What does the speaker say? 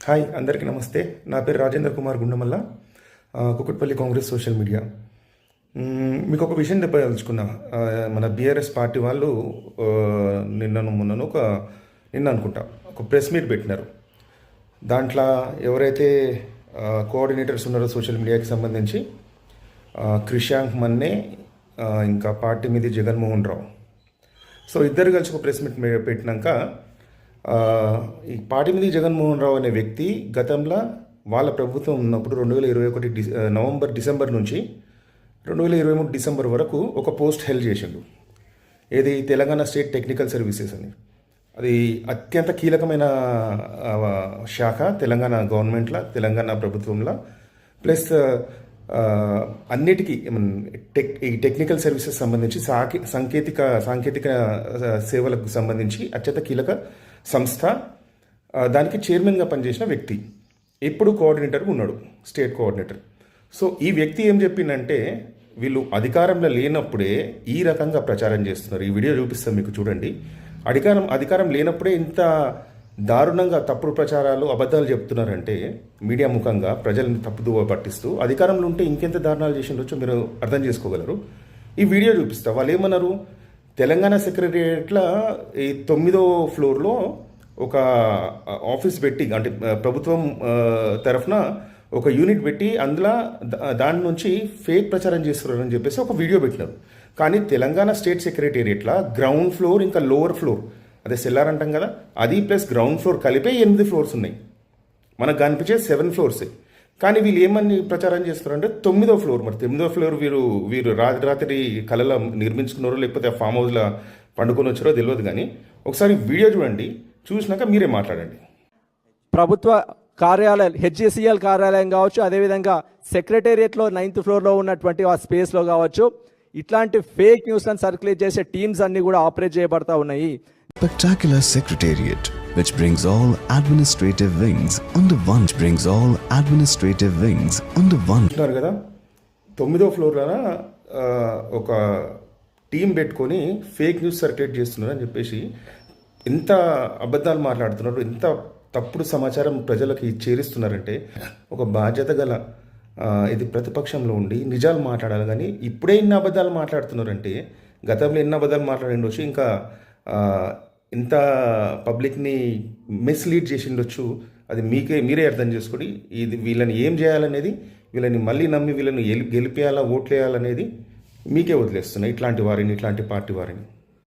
Hi అందరికీ నమస్తే. నా పేరు రాజేంద్ర కుమార్ గుండమల్ల, కుకుట్పల్లి కాంగ్రెస్ సోషల్ మీడియా. మీకు ఒక విషయం చెప్పదలుచుకున్నా. మన బీఆర్ఎస్ పార్టీ వాళ్ళు మొన్నను నిన్న అనుకుంటా ఒక ప్రెస్ మీట్ పెట్టినారు. దాంట్లో ఎవరైతే కోఆర్డినేటర్స్ ఉన్నారో సోషల్ మీడియాకి సంబంధించి క్రిషాంక్ మన్నే, ఇంకా పార్టీ మీద జగన్మోహన్ రావు, సో ఇద్దరు కలిసి ఒక ప్రెస్ మీట్ పెట్టినాక ఈ పార్టీ మీద జగన్మోహన్ రావు అనే వ్యక్తి గతంలో వాళ్ళ ప్రభుత్వం ఉన్నప్పుడు 2021 నవంబర్ డిసెంబర్ నుంచి 2023 డిసెంబర్ వరకు ఒక పోస్ట్ హెల్డ్ చేసిండు. ఏది తెలంగాణ స్టేట్ టెక్నికల్ సర్వీసెస్ అని. అది అత్యంత కీలకమైన శాఖ తెలంగాణ గవర్నమెంట్లో, తెలంగాణ ప్రభుత్వంలో. ప్లస్ అన్నిటికీ ఈ టెక్నికల్ సర్వీసెస్ సంబంధించి సాంకేతిక సేవలకు సంబంధించి అత్యంత కీలక సంస్థ. దానికి చైర్మన్గా పనిచేసిన వ్యక్తి ఇప్పుడు కోఆర్డినేటర్గా ఉన్నాడు, స్టేట్ కోఆర్డినేటర్. సో ఈ వ్యక్తి ఏం చెప్పిందంటే, వీళ్ళు అధికారంలో లేనప్పుడే ఈ రకంగా ప్రచారం చేస్తున్నారు. ఈ వీడియో చూపిస్తాం మీకు, చూడండి. అధికారం లేనప్పుడే ఇంత దారుణంగా తప్పుడు ప్రచారాలు, అబద్ధాలు చెప్తున్నారంటే మీడియా ముఖంగా ప్రజలను తప్పుదోవ పట్టిస్తూ, అధికారంలో ఉంటే ఇంకెంత దారుణాలు చేసిండొచ్చో మీరు అర్థం చేసుకోగలరు. ఈ వీడియో చూపిస్తా. వాళ్ళు ఏమన్నారు, తెలంగాణ సెక్రటేరియట్లో ఈ 9వ ఫ్లోర్లో ఒక ఆఫీస్ పెట్టి, అంటే ప్రభుత్వం తరఫున ఒక యూనిట్ పెట్టి అందులో దాని నుంచి ఫేక్ ప్రచారం చేస్తున్నారని చెప్పేసి ఒక వీడియో పెట్టినారు. కానీ తెలంగాణ స్టేట్ సెక్రటేరియట్లో గ్రౌండ్ ఫ్లోర్ ఇంకా లోవర్ ఫ్లోర్, అదే సెల్లార్ అంటాం కదా, అది ప్లస్ గ్రౌండ్ ఫ్లోర్ కలిపే 8 ఫ్లోర్స్ ఉన్నాయి. మనకు కనిపించే 7 ఫ్లోర్సే. కానీ వీళ్ళు ఏమని ప్రచారం చేస్తున్నారంటే 9వ ఫ్లోర్. మరి 9వ ఫ్లోర్ వీరు రాత్రి కళలో నిర్మించుకున్నారో లేకపోతే ఆ ఫామ్ హౌస్లో పండుకొని వచ్చారో తెలియదు. కానీ ఒకసారి వీడియో చూడండి, చూసినాక మీరే మాట్లాడండి. ప్రభుత్వ కార్యాలయం, హెచ్జిసిఎల్ కార్యాలయం కావచ్చు, అదేవిధంగా సెక్రటేరియట్లో 9th ఫ్లోర్లో ఉన్నటువంటి ఆ స్పేస్లో కావచ్చు, ఇట్లాంటి ఫేక్ న్యూస్లను సర్క్యులేట్ చేసే టీమ్స్ అన్ని కూడా ఆపరేట్ చేయబడతా ఉన్నాయి. Spectacular Secretariat, which brings all administrative wings under one. చూస్తున్నారు కదా, 9వ ఫ్లోర్లో ఒక టీం పెట్టుకొని ఫేక్ న్యూస్ సర్క్యులేట్ చేస్తున్నారు అని చెప్పేసి ఎంత అబద్ధాలు మాట్లాడుతున్నారు, ఎంత తప్పుడు సమాచారం ప్రజలకి చేరిస్తున్నారంటే, ఒక బాధ్యత గల ఇది ప్రతిపక్షంలో ఉండి నిజాలు మాట్లాడాలి. కానీ ఇప్పుడే ఇన్ని అబద్ధాలు మాట్లాడుతున్నారంటే గతంలో ఎన్ని అబద్ధాలు మాట్లాడిండొచ్చు, ఇంకా ఇంత పబ్లిక్ని మిస్లీడ్ చేసిండొచ్చు. అది మీరే అర్థం చేసుకొని ఇది వీళ్ళని ఏం చేయాలనేది, వీళ్ళని మళ్ళీ నమ్మి వీళ్ళని గెలిపేయాలా, ఓట్లేయాలనేది మీకే వదిలేస్తున్నాయి ఇట్లాంటి పార్టీ వారిని.